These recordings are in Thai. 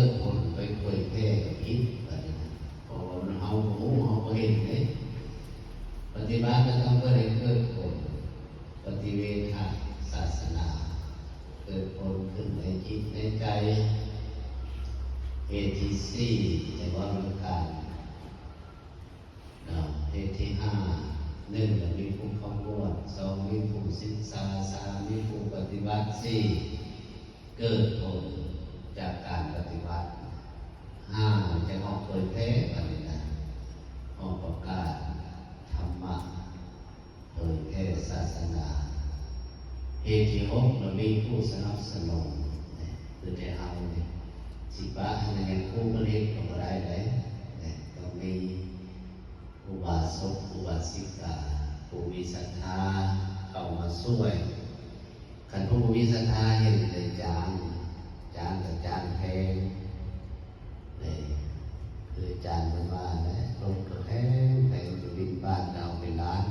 ดผลไปเผยแพร่กับพิษอะไรนะเพราะว่ามันเอาหูเอาเห็นเลยปฏิบัติก็ต้องเพื่อให้เกิดผลปฏิเวทศาสนาเกิดผลขึ้นในจิตในใจเหตุที่สี่ในวันการเหตุที่ห้าหนึ่งมีผู้เข้าบวชสองมีผู้ศึกษาสามมีผู้ปฏิบัติสี่เกิดผลจากการปฏิบัติห้าจะออกเผยแพร่ปฏิบัติออกประกาศธรรมะเผยแพร่ศาสนาเหตุที่หกเรามีผู้สนับสนุนคือได้เอาสิบะในผู้ผลิตของอะไรเลยต้องมีอุบาสกอุบาสิกาผู้มีศรัทธาเข้ามาช่วยขันผู้มีศรัทธาเห็นในจางกับจางแพงนี่คือจางเป็นบ้านนะลงกระแพงจะบินบ้านเราเป็นล้าน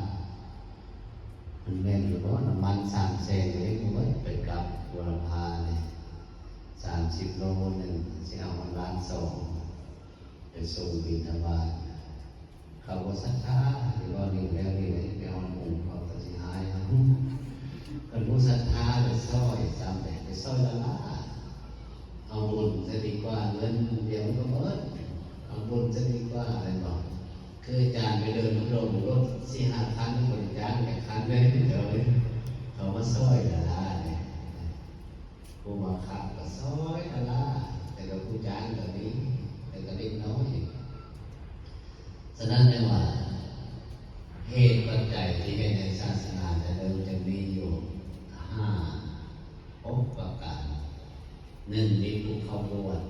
มันแม่นอยู่เพราะน้ำมัน300,000เลยมันไปกับบัวลำพาเนี่ย30 โลนึงจะเอามัน1,200,000ไปสู่บินทบาทเขาก็ศรัทธาหรือว่านี่แล้วนี่ไปเอาหมู่เขาก็สิหายกันผู้ศรัทธาไปซอยจำแต่ไปซอยละละเอาบุญจะดีกว่าเงินเดี๋ยวก็เบิดเอาบุญจะดีกว่าอะไรบอกคืออาจารย์ไปเดินรถ4-5 คันบริจาคแค่คันได้เดี๋ยวเขามาซอยละละเนี่ยผู้มาขับก็ซอยละละแต่ก็ผู้จ้างก็นี้แต่ก็เล็กน้อยฉะนั้นเนี่ยว่าเหตุปัจจัยที่ในศาสนาจะมีอยู่6 ประการ1มีผู้เข้าบวช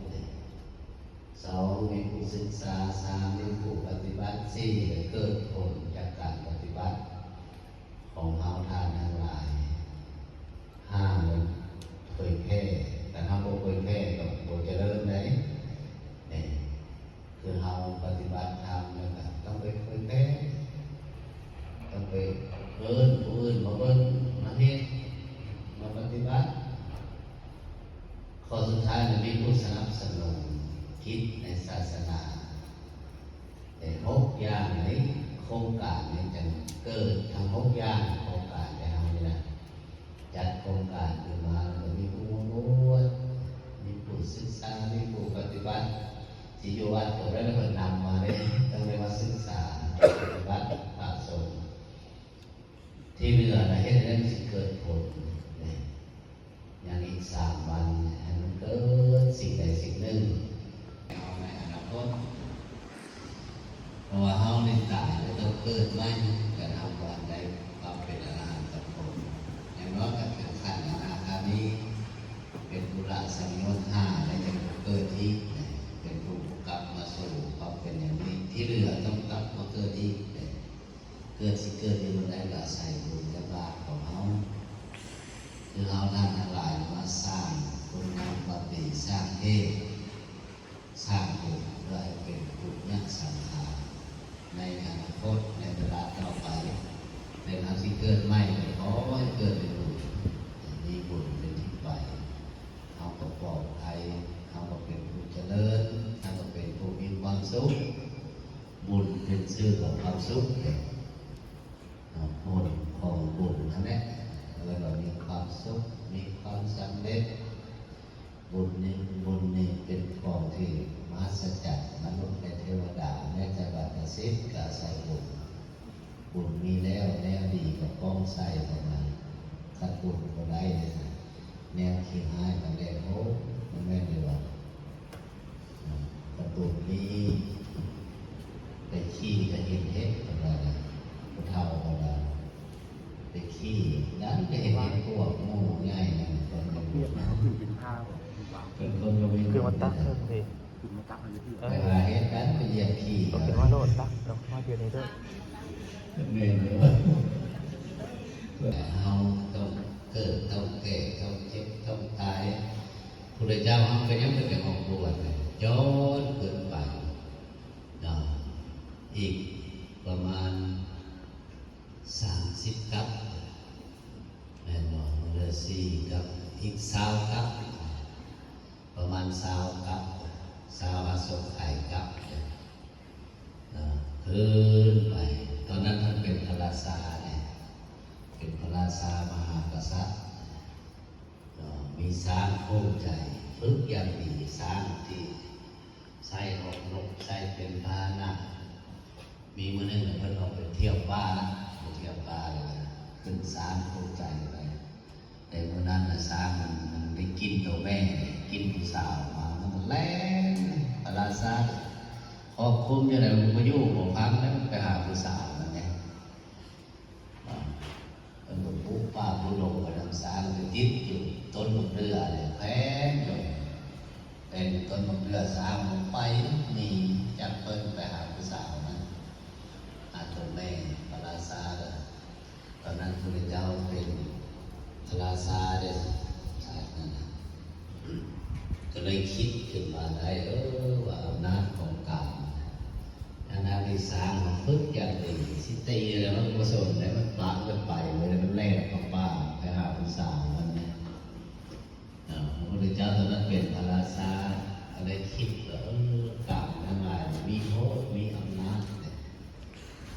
2มีผู้ศึกษา3มีผู้ปฏิบัติ4เกิดผลจากการปฏิบัติของเฮาทานทั้งหลาย5เลยเผยแพร่แต่ถ้าบ่เผยแพร่ก็บ่เจริญได้นี่คือเฮาปฏิบัติธรรมแล้วก็ต้องไปเผยแพร่ต้องไปเอิ้นผู้อื่นมาเบิ่งมาเฮ็ดมาปฏิบัติข้อสุดท้ายมีผู้สนับสนุนคิดในศาสนาแต่6 อย่างนี้โครงการนี้จะเกิดทั้ง6 อย่างโครงการแต่เรานี่นะจัดโครงการขึ้นมาแล้วมีผู้บวชมีผู้ศึกษามีผู้ปฏิบัติที่อยู่วัดก็ได้เพิ่นนำมาได้ต้องเรียกว่าศึกษาปฏิบัติภาคสงฆ์ที่เหลือนะเฮ็ดให้มันเกิดผลอย่างอีก3 วันให้มันเกิดสิ่งใดสิ่งหนึ่งเอาในอนาคตเพราะว่าเฮาในตายจะต้องเกิดใหม่ก็ทำวันได้ความเป็นอรหันตผลอย่างน้อยก็ถึงขั้นอนาคามีเป็นปุระสังโยชน์5แล้วจะเกิดอีกเป็นผู้กลับมาสู่ความเป็นอย่างนี้ที่เหลือต้องกลับมาเกิดอีกเกิดสิเกิดอยู่ได้ก็ใส่บุญและบาปของเฮาคือเฮาท่านทั้งหลายมาสร้างคุณงามความดีสร้างเทศสร้างบุญเพื่อให้เป็นบุญยักษ์สังขารในอนาคตในเวลาต่อไปในทางที่เกิดใหม่ขอให้เกิดเป็นบุญมีบุญเป็นที่ไปเฮาก็ปลอดภัยเฮาก็เป็นผู้เจริญเฮาก็เป็นผู้มีความสุขบุญเป็นชื่อของความสุขผลของบุญนั่นแหละแล้วก็มีความสุขมีความสำเร็จบุญนี้เป็นของที่มหัศจรรย์มนุษย์และเทวดาแม้แต่บัดนี้ก็อาศัยบุญมีแล้วแนวดีกับป้องใส่ประมาณขัดบุญก็ได้เลยนะแนวขี้หายมันได้โอ้มันแม่นอยู่ว่าขัดบุญมีไปขี้ก็เห็นเฮ็ดอะไรนะผู้เฒ่าอะไรไปขี้นั้นก็เห็นพวกโง่ง่ายนะคนก็เปลี่ยนเป็นข้าวเป็นคนก็ไม่คือมันตั้งเพิ่มเลยคือมันตั้งอะไรที่แต่ว่าเหตุการณ์ไปเหยียบขี้ก็เป็นว่าโลดตั้งแล้วมาเดียวนี้ด้วยเมนเลยเราต้องเกิดต้องแก่ต้องเจ็บต้องตายพระเจ้าเขาก็ยังเป็นของบวชย้อนเกินไปอีกประมาณ30 กับแม่นบอกเหลือ4 กับอีก20 กับประมาณ20 กับ ส่งไข่กลับเนี่ยขึ้นไปตอนนั้นท่านเป็นพระราชาเนี่ยเป็นพระราชามหากษัตริย์มีช้างคู่ใจฝึกอย่างดีช้างที่ใส่ออกนกใส่เป็นพาหนะมีมื้อนึงเพิ่นออกไปเที่ยวป่าเที่ยวป่าเลยขึ้นช้างคู่ใจไปแต่มื้อนั้นน่ะช้างมันได้กินตัวแม่กินผู้สาวมามันแล่นพระราชาครอบคุมอยู่ไหนมันก็อยู่บ่พักแล้วไปหาผู้สาวนั่นแหละมันก็ปุ๊บป้าผู้ลงไปทำช้างไปยึดอยู่ต้นมะเดื่อเนี่ยแพงอยู่เป็นต้นมะเดื่อช้างมันไปหนีจากเพิ่นไปหาผู้สาวนั้นหาตัวแม่พระราชาเลยตอนนั้นพระเจ้าเป็นพระราชาเด้ชาตินั้นก็เลยคิดขึ้นมาได้ว่าอำนาจของกรรมอนาคตสร้างมาฝึกอย่างดีสิตีแล้วมันก็สนแล้วมันปลากันไปเลยมันแล่นเข้าป่าไปหาผู้สาวมันเนี่ยพระพุทธเจ้าตอนนั้นเป็นพระราชาอะไรคิดว่ากรรมทั้งหลายมีโทษมีอำนาจ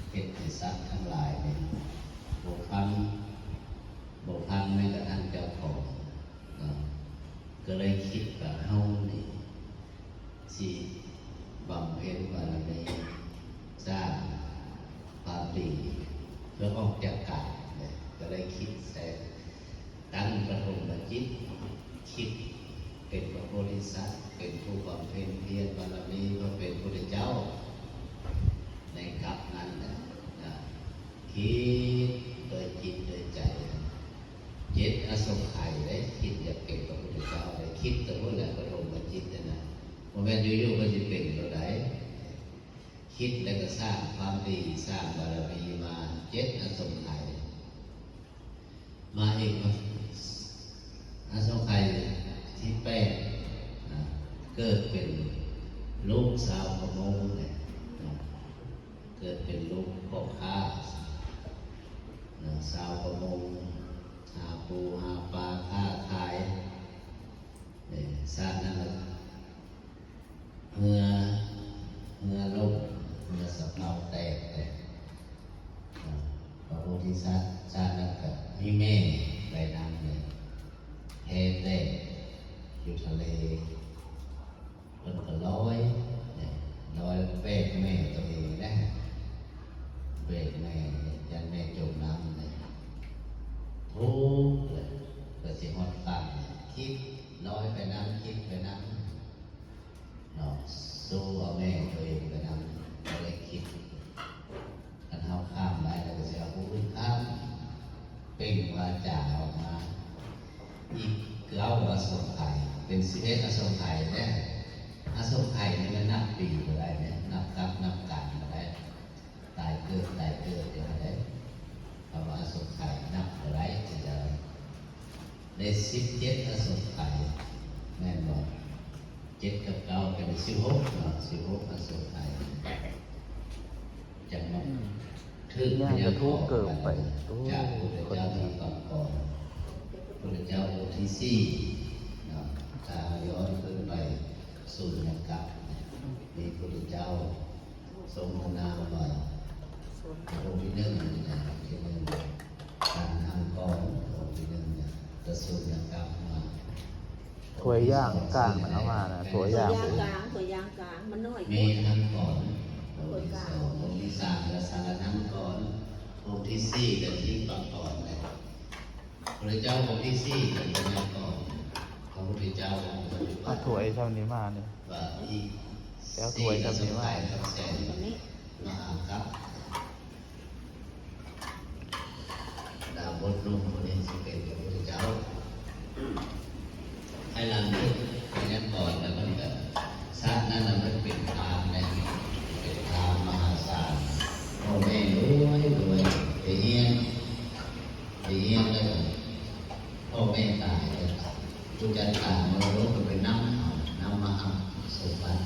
เป็นสัตว์ทั้งหลายเนี่ยบกพร่องไม่กระทั่งเจ้าของก็เลยคิดว่าเฮานี่สิบำเพ็ญบารมีสร้างความดีเพื่อออกจากกายเนี่ยก็เลยคิดแต่ตั้งปฐมจิตคิดเป็นพระโพธิสัตว์เป็นผู้บำเพ็ญเพียรบารมีเพื่อเป็นพระพุทธเจ้าในกับนั้นนะคิดโดยจิตโดยใจเจ็ดอสงไขยได้คิดอยากเป็นพระพุทธเจ้าได้คิดแต่ว่าแหละปฐมจิตนะว่าแม่อยู่ๆก็จะเป็นตัวใดคิดแล้วก็สร้างความดีสร้างบารมีมาเจ็ดอสงไขยมาเองอสงไขยที่แปดเกิดเป็นลูกสาวพระโมงเนี่ยเกิดเป็นลูกพ่อค้าสาวพระโมงหาปูหาปลาค้าขายเนี่ยสร้างนั่นแหละเมื่อลงเมื่อสะเพาแตกพระโพธิสัตว์ชาตินั้นกับมีแม่ใบนางเนี่ยแพแตกอยู่ทะเลมันก็ลอยเบรกแม่ตัวเองนะเบรกแม่ยันแม่จมน้ำเลยทุกข์เลยเกิดเสียงฮอดฟังคิดลอยไปน้ำคิดไปน้ำเนาะสู้เอาแม่ตัวเองไปน้ำก็เลยคิดกันเท้าข้ามได้แล้วก็เสียผู้อื่นข้ามเปล่งวาจาออกมาอีกเก้าอสงไขยเป็น11อสงไขยเนี่ยอสงไขยนี่มันนับปีก็ได้เนี่ยนับกับนับกันก็ได้ตายเกิดอย่างไรเพราะว่าอสงไขยนับอะไรจะได้17อสงไขยแม่นบอก7กับ9เป็น16เนาะ16อสงไขยจังนั้นถึงพยากรณ์จากพระพุทธเจ้าที่ก่อนพระพุทธเจ้าองค์ที่4นะถ้าย้อนขึ้นไปสู่นักกับมีพระพุทธเจ้าทรงพระนามว่าองค์ที่1นะที่1การทำก่อนองค์ที่1เนี่ยจะสู่นักกับมาถั่วย่างกลางมันเอามานะถั่วย่างกลางมันน้อยมีทั้งก่อนองค์ที่2องค์ที่3และสารน้ำก่อนองค์ที่4และที่ก่อนเลยพระเจ้าองค์ที่4เป็นพระก่อนพระพุทธเจ้าองค์ปัจจุบัเอานถั่วเท่านี้มาเนี่ยว่าอีกแล้วถั่วเท่านี้มาแสนมหาครับดาวบดลุ่มคนนี้สิเป็นพระพุทธเจ้าให้หลังนี้เป็นนั้นก่อนแล้วมันแบบชาตินั้นมันเป็นพรามนะเป็นพรามมหาศาลพ่อแม่รวยไปเฮียนแล้วพ่อแม่ตายทุกจันทร์ตายมาลงไปน้ำมาหาสมบัติ